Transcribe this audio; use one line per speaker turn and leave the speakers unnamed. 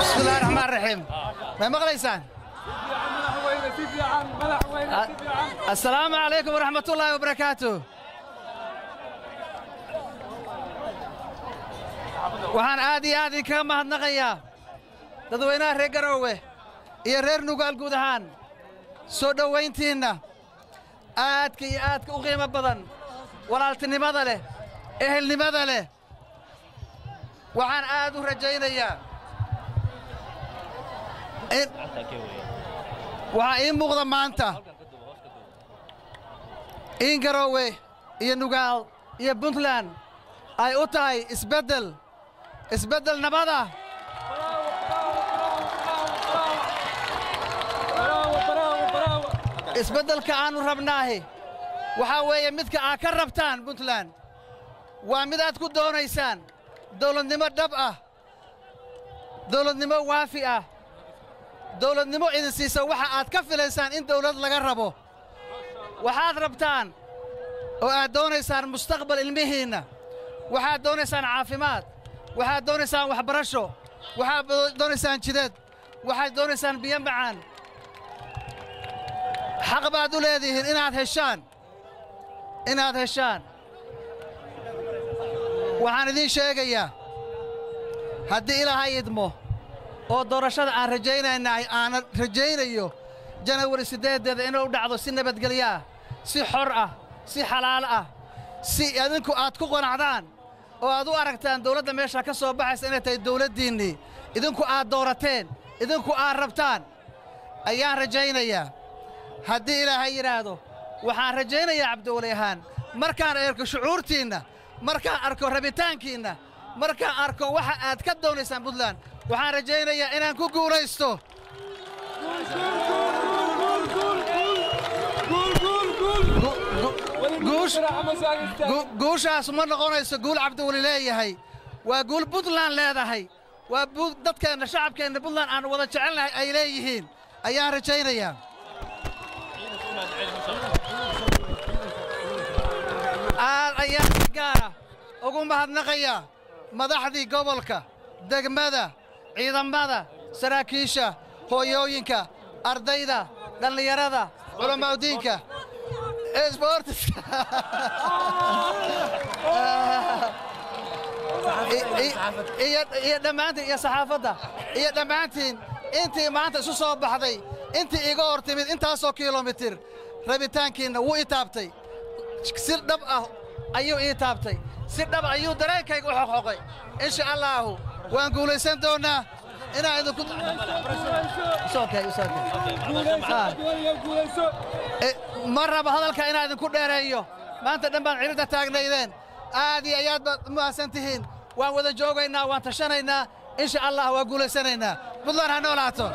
بسم الله الرحمن الرحيم. ما مغليسان. السلام عليكم ورحمة الله وبركاته. وحان آدي كما هدنقيا dadweynaha reer Garowe iyo reer Nugaal guud ahaan soo dhaweyntiina aadka u qiimo badan walaaltinimada leh ehelnimada leh waxaan aad u rajaynayaa waxa ii muuqda maanta in Garowe iyo Nugaal iyo Puntland ay u tahay isbedel nabada isbedelka aanu rabnaahi waxa weeye midka aad ka rabtaan Puntland waa mid aad ku doonaysaan dawladnimo dhab ah dawladnimo waafi ah dawladnimo idin siisa waxa aad ka filaysaan in dawlad laga rabo waxaad rabtaan oo aad doonaysaan mustaqbal ilmihiina waxaad doonaysaan caafimaad waxaad doonaysaan waxbarasho waxaad doonaysaan jidad waxaad doonaysaan biyo macaan xaq baad u leedihiin inaad heshaan waxaan idin sheegayaa haddii Ilaahay idmo oo doorashada aan rajaynayo janawari 8 inuu dhacdo si nabadgelyo ah si xor ah si xalaal ah si adinku aad ku qanacdaan oo aad u aragtaan dawladda meesha ka soo baxaysa inay tahay dawladdiinni idinku aad doorateen idinku aad rabtaan ayaan rajaynayaa haddii ilaahay yidhaahdo waxaan rajaynayaa cabdiweli ahaan markaan arko shucuurtiinna markaan arko rabitaankiinna markaan arko waxa aad ka doonaysaan puntland waxaan rajaynayaa inaan ku guulaysto guushaas ma noqonayso guul cabdiweli leeyahay waa guul puntland leedahay waa dadkeenna shacabkeenna puntland aan wada jecelnahay ay leeyihiin ayaan rajaynayaa aad ayaan si gaara ugu mahadnaqayaa madaxdii gobolka degmada ciidamada saraakiisha hooyooyinka ardayda dhallinyarada culamaauddiinka isboortiska iyo dhammaantiin iyo saxaafadda iyo dhammaantiin intii maanta isu soo baxday intii iga hor timid intaasoo kilomitir rabitaankiinna wuu ii taabtay si dhab ah ayuu ii taabtay si dhab ayuu dareenkayga u xoqxoqay insha allaahu waan guulaysan doonnaa inaan idinku ma raba hadalka inaan idinku dheereeyo maanta dhan baan ciridda taagnaydeen aad iyo ayaad baad u mahadsan tihiin waan wada joogaynaa waan tashanaynaa insha allah waan guulaysanaynaa puntland ha noolaato